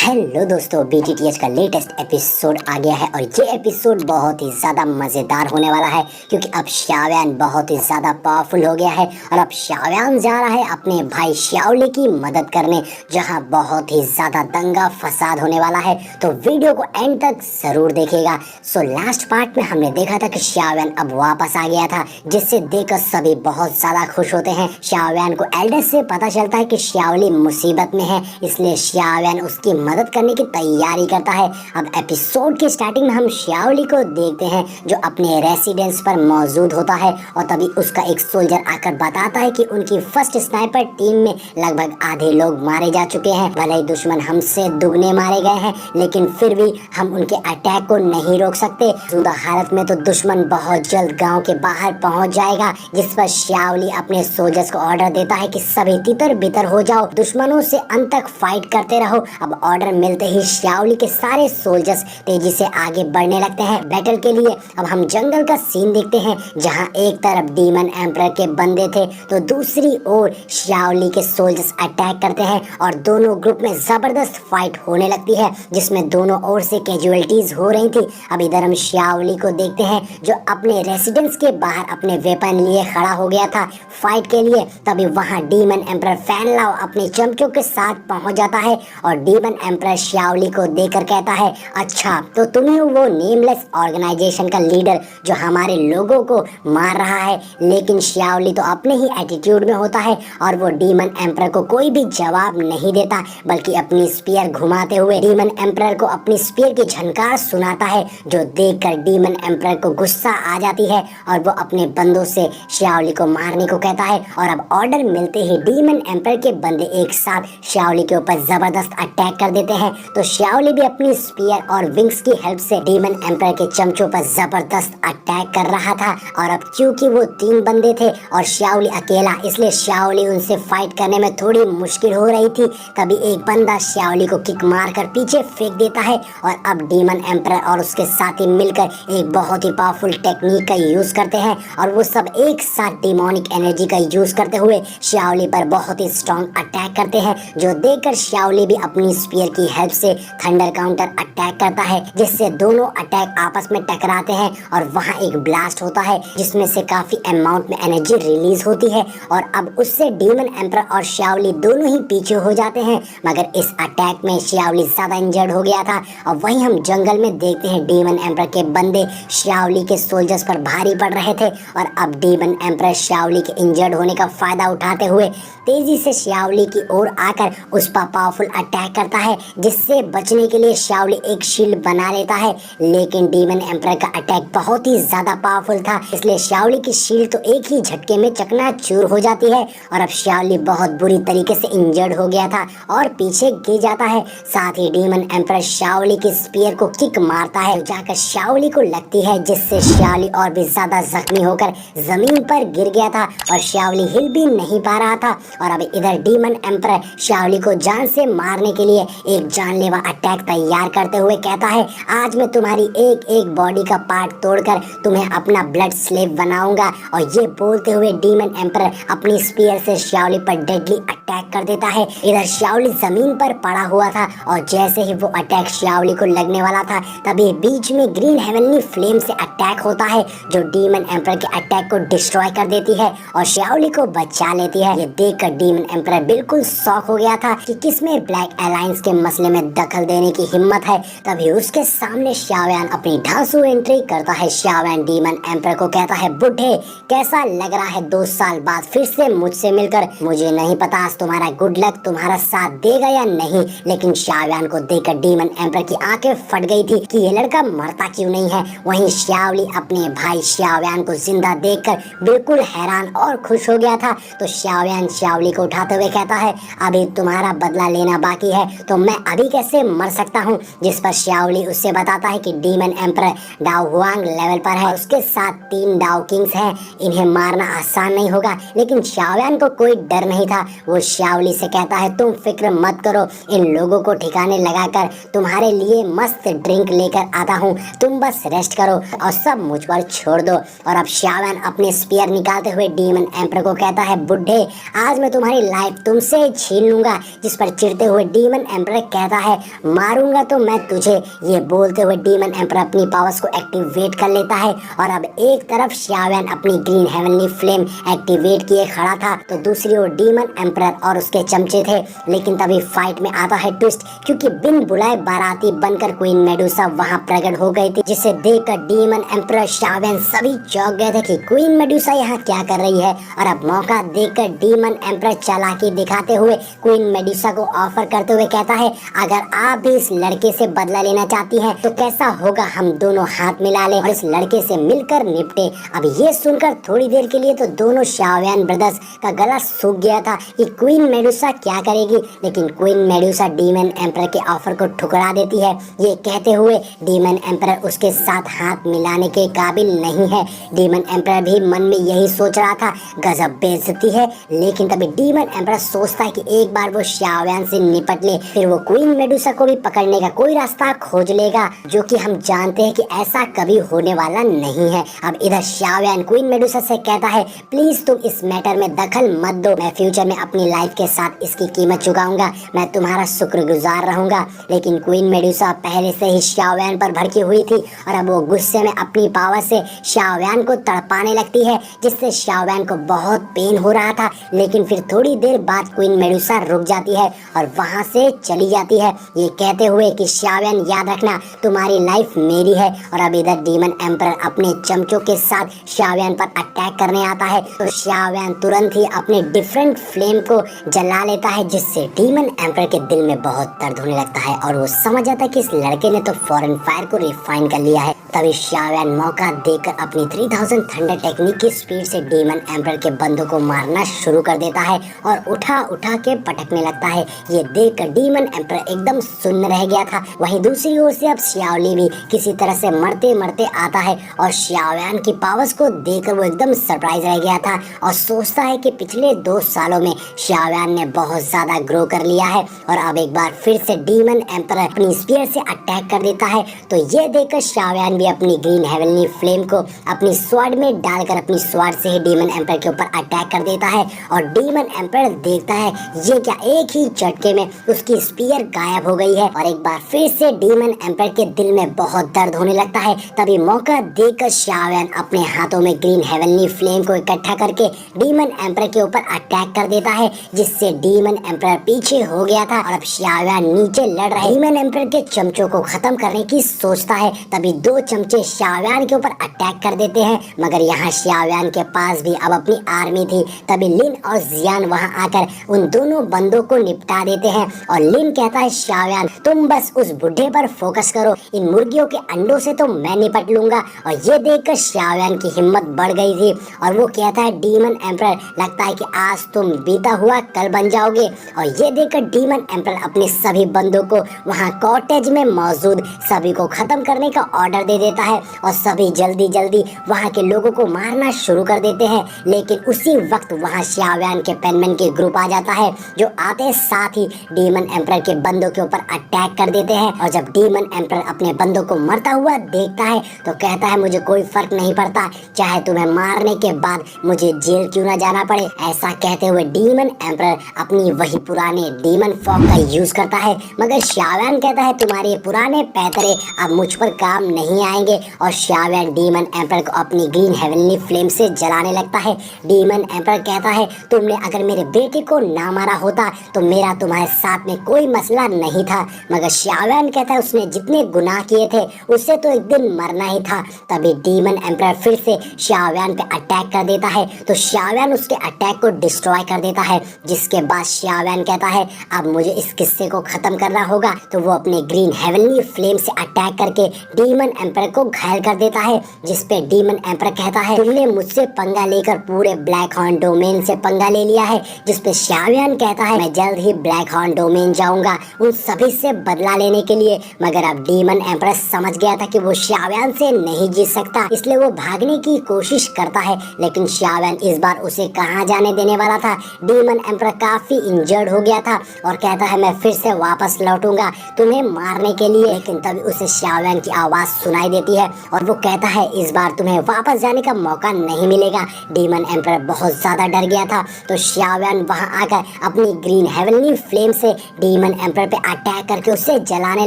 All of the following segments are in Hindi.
हेलो दोस्तों, BTTH का लेटेस्ट एपिसोड आ गया है और ये एपिसोड बहुत ही ज़्यादा मज़ेदार होने वाला है क्योंकि अब शाओयान बहुत ही ज़्यादा पावरफुल हो गया है और अब शाओयान जा रहा है अपने भाई शाओली की मदद करने, जहां बहुत ही ज़्यादा दंगा फसाद होने वाला है। तो वीडियो को एंड तक ज़रूर देखिएगा। सो लास्ट पार्ट में हमने देखा था कि शाओयान अब वापस आ गया था, जिससे देखकर सभी बहुत ज़्यादा खुश होते हैं। शाओयान को एल्डर्स से पता चलता है कि शाओली मुसीबत में है, इसलिए शाओयान उसकी मदद करने की तैयारी करता है। अब एपिसोड के स्टार्टिंग में हम शाओली को देखते हैं जो अपने रेसिडेंस पर मौजूद होता है और तभी उसका एक सोल्जर आकर बताता है कि उनकी फर्स्ट स्नाइपर टीम में लगभग आधे लोग मारे जा चुके हैं। भले ही दुश्मन हमसे दुगने मारे गए हैं, लेकिन फिर भी हम उनके अटैक को नहीं रोक सकते। जुदा हालत में तो दुश्मन बहुत जल्द गाँव के बाहर पहुँच जाएगा, जिस पर शाओली अपने सोल्जर्स को ऑर्डर देता है कि सभी तितर बितर हो जाओ, दुश्मनों से अंत तक फाइट करते रहो। अब ऑर्डर मिलते ही शाओली के सारे सोल्जर्स तेजी से आगे बढ़ने लगते हैं बैटल के लिए। अब हम जंगल का सीन देखते हैं, जहां एक तरफ डीमन एम्परर के बंदे थे तो दूसरी ओर शाओली के सोल्जर्स अटैक करते हैं और दोनों ग्रुप में जबरदस्त फाइट होने लगती है, जिसमें दोनों ओर से कैजुअलिटीज हो रही थी। अब इधर हम शाओली को देखते हैं जो अपने रेसिडेंस के बाहर अपने वेपन लिए खड़ा हो गया था फाइट के लिए। तभी वहां डीमन एम्परर फैन लाओ अपने चमचों के साथ पहुंच जाता है और डीमन एम्परर शाओली को देकर कहता है, अच्छा तो तुम्हें वो नेमलेस ऑर्गेनाइजेशन का लीडर जो हमारे लोगों को मार रहा है। लेकिन शाओली तो अपने ही एटीट्यूड में होता है और वो डीमन एम्परर को कोई भी जवाब नहीं देता, बल्कि अपनी स्पीयर घुमाते हुए डीमन एम्परर को अपनी स्पीयर की झनकार सुनाता है, जो देखकर डीमन एम्परर को गुस्सा आ जाती है और वो अपने बंदों से शाओली को मारने को कहता है। और अब ऑर्डर मिलते ही डीमन एम्परर के बंदे एक साथ शाओली के ऊपर जबरदस्त अटैक कर देते हैं। तो शाओली भी अपनी स्पीयर और विंग्स की हेल्प से डीमन एम्परर के चमचों पर जबरदस्त अटैक कर रहा था। और अब क्योंकि वो 3 बंदे थे और शाओली अकेला, इसलिए शाओली उनसे फाइट करने में थोड़ी मुश्किल हो रही थी। तभी एक बंदा शाओली को किक मारकर पीछे फेंक देता है और अब डीमन एम्परर और उसके साथी मिलकर एक बहुत ही पावरफुल टेक्निक का यूज करते हैं और वो सब एक साथ डिमोनिक एनर्जी का यूज करते हुए शाओली पर बहुत ही स्ट्रॉन्ग अटैक करते हैं, जो देखकर शाओली भी अपनी स्पीयर की हेल्प से थंडर काउंटर अटैक करता है, जिससे दोनों अटैक आपस में टकराते हैं और वहां एक ब्लास्ट होता है जिसमें से काफी अमाउंट में एनर्जी रिलीज होती है और अब उससे डीमन एम्परर और शाओली दोनों ही पीछे हो जाते हैं। मगर इस अटैक में शाओली ज्यादा इंजर्ड हो गया था और वहीं हम जंगल में देखते हैं डीमन एम्परर के बंदे शाओली के सोल्जर्स पर भारी पड़ रहे थे और अब डीमन एम्परर शाओली के इंजर्ड होने का फायदा उठाते हुए तेजी से शाओली की ओर आकर उस पर पावरफुल अटैक करता है, जिससे बचने के लिए शाओली एक शील्ड बना लेता है। लेकिन डीमन एम्परर का अटैक बहुत ही ज्यादा पावरफुल था, इसलिए शाओली की शील्ड तो एक ही झटके में चकनाचूर हो जाती है और अब शाओली बहुत बुरी तरीके से इंजर्ड हो गया था और पीछे गिर जाता है। साथ ही डीमन एम्परर शाओली की स्पीयर को किक मारता है, जाकर शाओली को लगती है, जिससे शाओली और भी ज्यादा जख्मी होकर जमीन पर गिर गया था और शाओली हिल भी नहीं पा रहा था। और अब इधर डीमन एम्परर शाओली को जान से मारने के लिए एक जानलेवा अटैक तैयार करते हुए कहता है, आज मैं तुम्हारी एक एक बॉडी का पार्ट तोड़कर तुम्हें अपना ब्लड स्लेव बनाऊंगा। और ये बोलते हुए डीमन एम्परर अपनी स्पीयर से शाओली पर डेडली अटैक कर देता है। इधर शाओली जमीन पर पड़ा हुआ था और जैसे ही वो अटैक शाओली को लगने वाला था, तभी बीच में ग्रीन हेवनली फ्लेम से अटैक होता है, जो डीमन एम्परर के अटैक को डिस्ट्रॉय कर देती है और शाओली को बचा लेती है। ये देखकर डीमन एम्परर बिल्कुल शॉक हो गया था कि किसमें ब्लैक अलायंस के मसले में दखल देने की हिम्मत है। तभी उसके सामने शाओयान अपनी ढांसू एंट्री करता है। शाओयान डीमन एम्परर को कहता है, बुढ़े कैसा लग रहा है 2 साल बाद फिर से मुझसे मिलकर। मुझे नहीं पता आज तुम्हारा गुड लक तुम्हारा साथ देगा या नहीं, लेकिन शाओयान को देखकर डीमन एम्परर की आंखें फट गई थी कि ये लड़का मरता क्यों नहीं है। वहीं शाओली अपने भाई शाओयान को जिंदा देखकर बिल्कुल हैरान और खुश हो गया था। तो शाओयान शाओली को उठाते हुए कहता है, अभी तुम्हारा बदला लेना बाकी है, तो मैं अभी कैसे मर सकता हूँ। जिस पर शाओली उससे बताता है कि demon emperor Dao Huang level पर है, उसके साथ 3 डाओ किंग्स हैं, इन्हें मारना आसान नहीं होगा। लेकिन शाओयान को कोई डर नहीं था। वो शाओली से कहता है, तुम फिक्र मत करो, इन लोगों को ठिकाने लगाकर तुम्हारे लिए मस्त ड्रिंक लेकर आता हूँ, तुम बस रेस्ट करो और सब मुझ पर छोड़ दो। और अब शाओयान अपने स्पीयर निकालते हुए डीमन एम्परर को कहता है, बुढ़े आज मैं तुम्हारी लाइफ तुमसे छीन लूंगा। जिस पर चिढ़ते हुए डीमन एम्परर एम्परर कहता है मारूंगा तो मैं तुझे। ये बोलते हुए डीमन एम्परर अपनी पावर्स को एक्टिवेट कर लेता है और अब एक तरफ शाओयान अपनी ग्रीन हेवनली फ्लेम एक्टिवेट किए खड़ा था तो दूसरी ओर डीमन एम्परर और उसके चमचे थे। लेकिन तभी फाइट में आता है ट्विस्ट, क्योंकि बिन बुलाए बाराती बनकर क्वीन मेडुसा वहां प्रकट हो गई थी, जिसे देखकर डीमन एम्परर शाओयान सभी चौंक गए थे कि क्वीन मेडुसा यहाँ क्या कर रही है। और अब मौका देखकर डीमन एम्परर चालाकी दिखाते हुए क्वीन मेडुसा को ऑफर करते हुए कहता है अगर आप भी इस लड़के से बदला लेना चाहती हैं तो कैसा होगा हम दोनों हाथ मिला लें और इस लड़के से मिलकर निपटे। अब ये सुनकर थोड़ी देर के लिए तो दोनों शाओयान ब्रदर्स का गला सूख गया था कि क्वीन मेडुसा क्या करेगी, लेकिन क्वीन मेडुसा डीमन एम्परर के ऑफर को ठुकरा देती है, ये कहते हुए डीमन एम्परर उसके साथ हाथ मिलाने के काबिल नहीं है। डीमन एम्परर भी मन में यही सोच रहा था गजब बेइज्जती है। लेकिन तभी डीमन एम्परर सोचता है कि एक बार वो शाओयान से निपट ले, फिर वो क्वीन मेडुसा को भी पकड़ने का कोई रास्ता खोज लेगा, जो कि हम जानते हैं कि ऐसा कभी होने वाला नहीं है। अब इधर शाओयान क्वीन मेडुसा से कहता है प्लीज तुम इस मैटर में दखल मत दो, मैं फ्यूचर में अपनी लाइफ के साथ इसकी कीमत चुकाऊंगा, मैं तुम्हारा शुक्रगुजार रहूंगा। लेकिन क्वीन मेडुसा पहले से ही शाओयान पर भड़की हुई थी और अब वो गुस्से में अपनी पावर से शाओयान को तड़पाने लगती है, जिससे शाओयान को बहुत पेन हो रहा था। लेकिन फिर थोड़ी देर बाद क्वीन मेडुसा रुक जाती है और वहां से चली जाती है, ये कहते हुए कि शाओयान याद रखना तुम्हारी लाइफ मेरी है। और अब इधर डीमन एम्परर अपने चमचों के साथ शाओयान पर अटैक करने आता है तो शाओयान तुरंत ही अपने डिफरेंट फ्लेम को जला लेता है, जिससे डीमन एम्परर के दिल में बहुत दर्द होने लगता है और वो समझ जाता है कि इस लड़के ने तो फॉरेन फायर को रिफाइन कर लिया है। तभी शाओयान मौका देकर अपनी 3000 थंडर टेक्निक की स्पीड से डीमन एम्परर के बंदों को मारना शुरू कर देता है और उठा उठा के पटकने लगता है। ये देखकर डीमन एम्परर एकदम सुन्न रह गया था। वहीं दूसरी ओर से अब शाओली भी किसी तरह से मरते मरते आता है और शाओयान की पावर्स को देखकर वो एकदम सरप्राइज रह गया था और सोचता है कि पिछले 2 सालों में शाओयान ने बहुत ज्यादा ग्रो कर लिया है। और अब एक बार फिर से डीमन एम्परर अपनी स्पीयर से अटैक कर देता है तो ये देखकर शाओयान भी अपनी ग्रीन हेवनली फ्लेम को अपनी स्वॉर्ड में डालकर अपनी स्वॉर्ड से ही डीमन एम्परर के ऊपर अटैक कर देता है। और डीमन एम्परर देखता है ये क्या, एक ही झटके में उसकी स्पीयर गायब हो गई है और एक बार फिर से डीमन एम्परर के दिल में बहुत दर्द होने लगता है। तभी मौका देखकर शाओयान अपने हाथों में ग्रीन हेवनली फ्लेम को इकट्ठा करके डीमन एम्परर के ऊपर अटैक कर देता है, जिससे डीमन एम्परर पीछे हो गया था और अब शाओयान नीचे लड़ रहे डीमन एम्परर के चमचों को खत्म करने की सोचता है। तभी 2 चमचे शाओयान के ऊपर अटैक कर देते हैं, मगर यहाँ शाओयान के पास भी अब अपनी आर्मी थी। तभी लिन और जियान वहाँ आकर उन दोनों बंदों को निपटा देते हैं और लिन कहता है शाओयान तुम बस उस बुढ़े पर फोकस करो, इन मुर्गियों के अंडों से तो मैं निपट लूंगा। और ये देखकर शाओयान की हिम्मत बढ़ गई थी और वो कहता है डीमन एम्परर लगता है कि आज तुम बीता हुआ कल बन जाओगे। और ये देखकर डीमन एम्परर अपने सभी बंदों को वहाँ कॉटेज में मौजूद सभी को खत्म करने का ऑर्डर दे देता है और सभी जल्दी जल्दी वहाँ के लोगों को मारना शुरू कर देते हैं। लेकिन उसी वक्त वहाँ शाओयान के पेनमैन के ग्रुप आ जाता है, जो आते साथ ही डीमन एम्परर के बंदों के ऊपर अटैक कर देते हैं। और जब डीमन एम्परर अपने बंदों को मरता हुआ देखता है तो कहता है मुझे कोई फर्क नहीं पड़ता, चाहे तुम्हें मारने के बाद मुझे जेल क्यों ना जाना पड़े। ऐसा कहते हुए डीमन एम्परर अपनी वही पुराने डीमन फॉर्म का यूज करता है, मगर शाओयान कहता है तुम्हारे पुराने पैतरे अब मुझ पर काम नहीं आएंगे। और शाओयान डीमन एम्परर को अपनी ग्रीन हेवनली फ्लेम से जलाने लगता है। डीमन एम्परर कहता है तुमने अगर मेरे बेटे को ना मारा होता तो मेरा तुम्हारे साथ में कोई मसला नहीं था, मगर शाओयान कहता है उसने जितने गुनाह किए थे उससे तो एक दिन मरना ही था। तभी डीमन एम्परर फिर से शाओयान पे अटैक कर देता है तो शाओयान उसके अटैक को डिस्ट्रॉय कर देता है, जिसके बाद शाओयान कहता है अब मुझे इस किस्से को खत्म करना होगा। तो वो अपने ग्रीन हेवनली फ्लेम से अटैक करके डीमन एम्परर को घायल कर देता है, जिसपे डीमन एम्परर कहता है तुमने मुझसे पंगा लेकर पूरे ब्लैक हॉर्न डोमेन से पंगा ले लिया है। जिसपे शाओयान कहता है मैं जल्द ही ब्लैक हॉर्न डोमेन जाऊंगा उन सभी से बदला लेने के लिए। मगर अब डीमन एम्परर समझ गया था कि वो शाओयान से नहीं जीत सकता, इसलिए वो भागने की कोशिश करता है। लेकिन शाओयान इस बार उसे कहाँ जाने देने वाला था। डीमन एम्परर काफी इंजर्ड हो गया था और कहता है मैं फिर से वापस लौटूंगा तुम्हें मारने के लिए। लेकिन तभी उसे शाओयान की आवाज सुनाई सुनाई देती है और वो कहता है इस बार तुम्हें वापस जाने का मौका नहीं मिलेगा। डीमन एम्पर बहुत ज्यादा डर गया था, तो शाओयान वहां आकर अपनी ग्रीन हेवनली फ्लेम से डीमन एम्पर पे अटैक करके उसे जलाने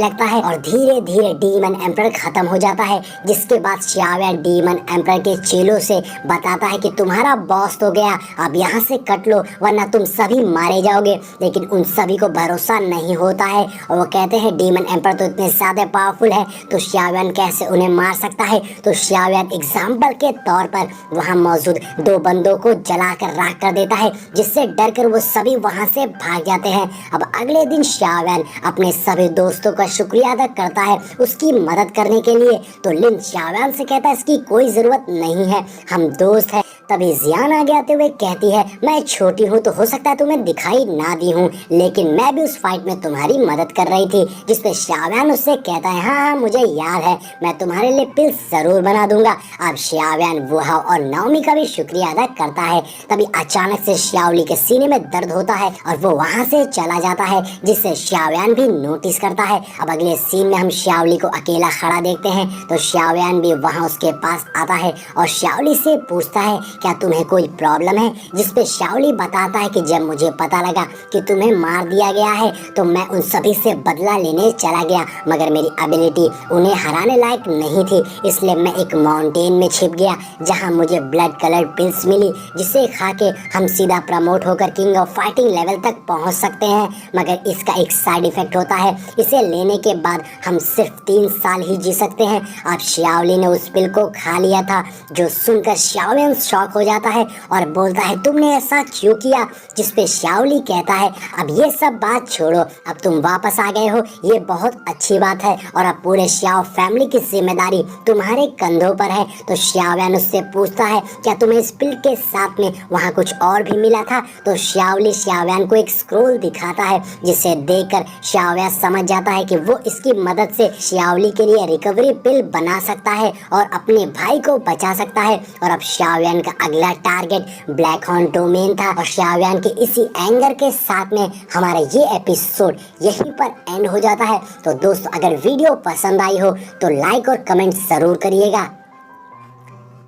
लगता है और धीरे धीरे डीमन एम्पर खत्म हो जाता है। जिसके बाद शाओयान डीमन एम्पर के चेलों से बताता है कि तुम्हारा बॉस तो गया, अब यहाँ से कट लो वरना तुम सभी मारे जाओगे। लेकिन उन सभी को भरोसा नहीं होता है और वो कहते हैं डीमन एम्पर तो इतने ज्यादा पावरफुल है तो शाओयान कैसे उन्हें मार सकता है। तो शाओयान एग्जाम्पल के तौर पर वहाँ मौजूद 2 बंदों को जलाकर राख कर देता है, जिससे डरकर वो सभी वहाँ से भाग जाते हैं। अब अगले दिन शाओयान अपने सभी दोस्तों का शुक्रिया अदा करता है उसकी मदद करने के लिए। तो लिन शाओयान से कहता है इसकी कोई जरूरत नहीं है, हम दोस्त हैं। तभी जियान आगे आते हुए कहती है मैं छोटी हूँ तो हो सकता है तुम्हें दिखाई ना दी हूँ, लेकिन मैं भी उस फाइट में तुम्हारी मदद कर रही थी। जिसपे शाओयान उससे कहता है हाँ मुझे याद है, मैं तुम्हारे लिए पिल जरूर बना दूंगा। अब शाओयान वुहाओ और नाओमी का भी शुक्रिया अदा करता है। तभी अचानक से शाओली के सीने में दर्द होता है और वो वहाँ से चला जाता है, जिससे शाओयान भी नोटिस करता है। अब अगले सीन में हम शाओली को अकेला खड़ा देखते हैं, तो शाओयान भी वहाँ उसके पास आता है और शाओली से पूछता है क्या तुम्हें कोई प्रॉब्लम है। जिसपे शाओली बताता है कि जब मुझे पता लगा कि तुम्हें मार दिया गया है तो मैं उन सभी से बदला लेने चला गया, मगर मेरी एबिलिटी उन्हें हराने लायक नहीं थी, इसलिए मैं एक माउंटेन में छिप गया जहां मुझे ब्लड कलर पिल्स मिली, जिसे खा के हम सीधा प्रमोट होकर किंग ऑफ फाइटिंग लेवल तक पहुंच सकते हैं। मगर इसका एक साइड इफेक्ट होता है, इसे लेने के बाद हम सिर्फ 3 साल ही जी सकते हैं। अब शाओली ने उस पिल को खा लिया था, जो सुनकर शाओयान शॉक हो जाता है और बोलता है तुमने ऐसा क्यों किया। जिसपे शाओली कहता है अब ये सब बात छोड़ो, अब तुम वापस आ गए हो ये बहुत अच्छी बात है और अब पूरे शाओ फैमिली की जिम्मेदारी तुम्हारे कंधों पर है। तो शाओयान उससे पूछता है क्या तुम्हें इस पिल के साथ में वहाँ कुछ और भी मिला था। तो शाओली शाओयान को एक स्क्रोल दिखाता है, जिसे देखकर शाओयान समझ जाता है कि वो इसकी मदद से शाओली के लिए रिकवरी पिल बना सकता है और अपने भाई को बचा सकता है। और अब शाओयान का अगला टारगेट ब्लैक हॉर्न डोमेन था और शाओयान के इसी एंगर के साथ में हमारा ये एपिसोड यहीं पर एंड हो जाता है। तो दोस्तों अगर वीडियो पसंद आई हो तो लाइक और कमेंट जरूर करिएगा।